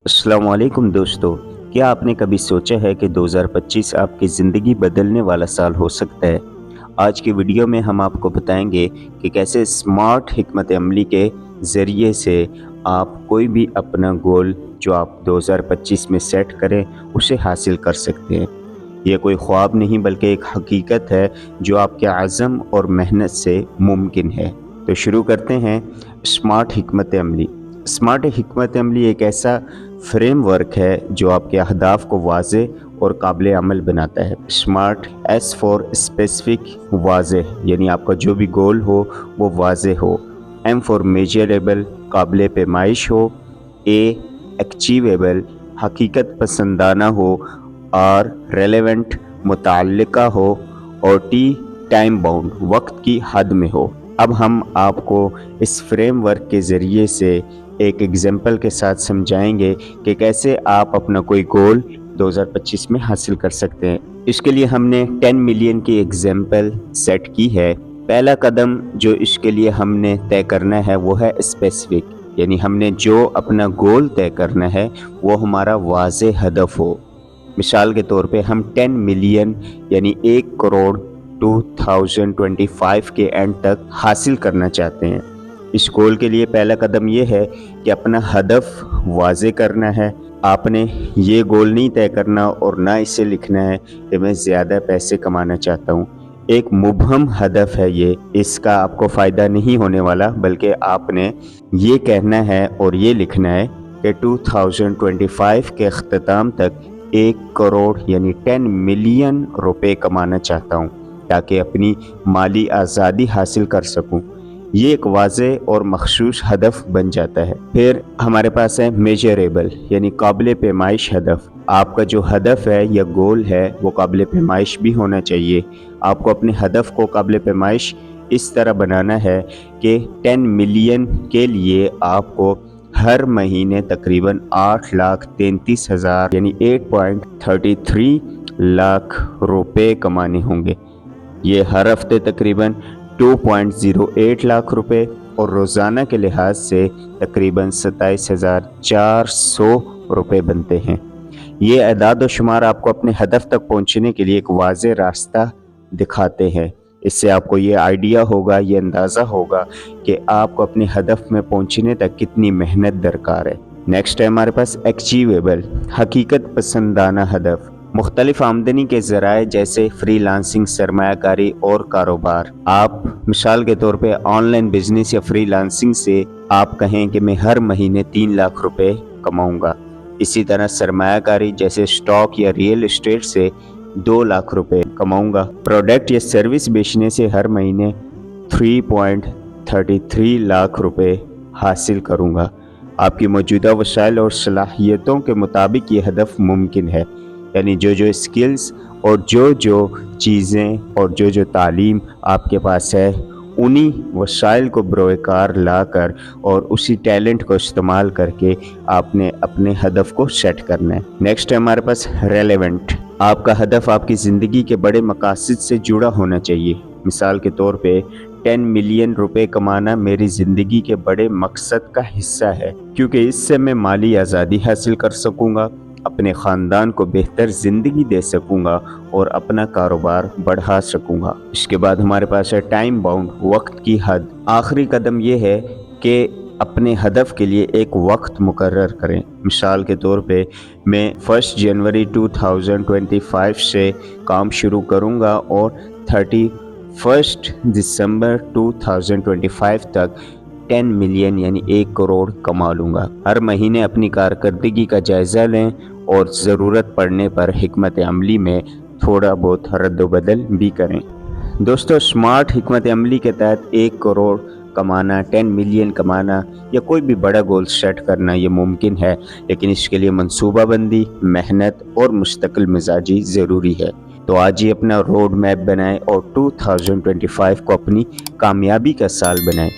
अस्सलाम वालेकुम दोस्तों। क्या आपने कभी सोचा है कि 2025 आपकी ज़िंदगी बदलने वाला साल हो सकता है? आज की वीडियो में हम आपको बताएंगे कि कैसे स्मार्ट हिकमत अमली के ज़रिए से आप कोई भी अपना गोल जो आप 2025 में सेट करें उसे हासिल कर सकते हैं। ये कोई ख्वाब नहीं बल्कि एक हकीकत है जो आपके अज़म और मेहनत से मुमकिन है। तो शुरू करते हैं स्मार्ट हिकमत अमली। स्मार्ट हिकमत अमली एक ऐसा फ्रेमवर्क है जो आपके अहदाफ को वाज़े और काबिल अमल बनाता है। स्मार्ट एस फॉर स्पेसिफिक, वाज़े यानी आपका जो भी गोल हो वो वाज़े हो। एम फॉर मेजरेबल, काबिल पैमाइश हो। ए अचीवेबल, हकीकत पसंदाना हो। और रेलेवेंट, मुतल्लिका हो। और टी टाइम बाउंड, वक्त की हद में हो। अब हम आपको इस फ्रेमवर्क के ज़रिए से एक एग्जाम्पल के साथ समझाएंगे कि कैसे आप अपना कोई गोल 2025 में हासिल कर सकते हैं। इसके लिए हमने 10 मिलियन की एग्जाम्पल सेट की है। पहला कदम जो इसके लिए हमने तय करना है वो है स्पेसिफिक, यानी हमने जो अपना गोल तय करना है वो हमारा वाज़े हदफ हो। मिसाल के तौर पे हम 10 मिलियन यानी 1 करोड़ 2025 के एंड तक हासिल करना चाहते हैं। इस गोल के लिए पहला कदम ये है कि अपना हदफ वाज़े करना है। आपने ये गोल नहीं तय करना और ना इसे लिखना है कि मैं ज़्यादा पैसे कमाना चाहता हूँ। एक मुबहम हदफ है ये, इसका आपको फ़ायदा नहीं होने वाला, बल्कि आपने ये कहना है और ये लिखना है कि 2025 के अख्ताम तक 1 करोड़ यानी 10 मिलियन रुपए कमाना चाहता हूँ ताकि अपनी माली आज़ादी हासिल कर सकूँ। ये एक वाज़े और मखसूस हदफ बन जाता है। फिर हमारे पास है मेजरेबल यानी काबिल पैमाइश हदफ। आपका जो हदफ है या गोल है वो काबिल पैमाइश भी होना चाहिए। आपको अपने हदफ को काबिल पैमाइश इस तरह बनाना है कि 10 मिलियन के लिए आपको हर महीने तकरीबन 8,33,000 यानी 8.33 लाख रुपए कमाने होंगे। ये हर हफ्ते तकरीबन 2.08 लाख रुपए और रोज़ाना के लिहाज से तकरीबन 27,400 रुपए बनते हैं। ये अदाद व शुमार आपको अपने हदफ तक पहुंचने के लिए एक वाज़े रास्ता दिखाते हैं। इससे आपको ये आइडिया होगा, ये अंदाज़ा होगा कि आपको अपने हदफ में पहुंचने तक कितनी मेहनत दरकार है। नेक्स्ट है हमारे पास अचीवेबल, हकीकत पसंदाना हदफ। मुख्तलिफ आमदनी के ज़राए जैसे फ्रीलांसिंग, सरमायाकारी और कारोबार। आप मिसाल के तौर पे ऑनलाइन बिजनेस या फ्रीलांसिंग से आप कहें कि मैं हर महीने 3 लाख रुपए कमाऊंगा। इसी तरह सरमायाकारी जैसे स्टॉक या रियल एस्टेट से 2 लाख रुपए कमाऊंगा। प्रोडक्ट या सर्विस बेचने से हर महीने 3.33 लाख रुपए हासिल करूंगा। आपकी मौजूदा वसाइल और सलाहियतों के मुताबिक ये हदफ मुमकिन है, यानी जो जो स्किल्स और जो जो चीज़ें और जो जो तालीम आपके पास है उन्हीं वसाइल को बरोकार ला कर और उसी टैलेंट को इस्तेमाल करके आपने अपने हदफ को सेट करना है। नेक्स्ट है हमारे पास रेलेवेंट। आपका हदफ आपकी ज़िंदगी के बड़े मकासद से जुड़ा होना चाहिए। मिसाल के तौर पे 10 मिलियन रुपए कमाना मेरी ज़िंदगी के बड़े मकसद का हिस्सा है, क्योंकि इससे मैं माली आज़ादी हासिल कर सकूँगा, अपने ख़ानदान को बेहतर ज़िंदगी दे सकूँगा और अपना कारोबार बढ़ा सकूँगा। इसके बाद हमारे पास है टाइम बाउंड, वक्त की हद। आखिरी कदम ये है कि अपने हदफ के लिए एक वक्त मुकर्रर करें। मिसाल के तौर पे मैं 1 जनवरी 2025 से काम शुरू करूँगा और 31 दिसंबर 2025 तक 10 मिलियन यानी 1 करोड़ कमा लूँगा। हर महीने अपनी कारकर्दगी का जायज़ा लें और ज़रूरत पड़ने पर हिकमत अमली में थोड़ा बहुत रद्द-बदल भी करें। दोस्तों, स्मार्ट हिकमत अमली के तहत 1 करोड़ कमाना, 10 मिलियन कमाना या कोई भी बड़ा गोल सेट करना ये मुमकिन है, लेकिन इसके लिए मनसूबाबंदी, मेहनत और मुस्तकिल मिजाजी ज़रूरी है। तो आज ही अपना रोड मैप बनाएं और 2025 को अपनी कामयाबी का साल बनाएं।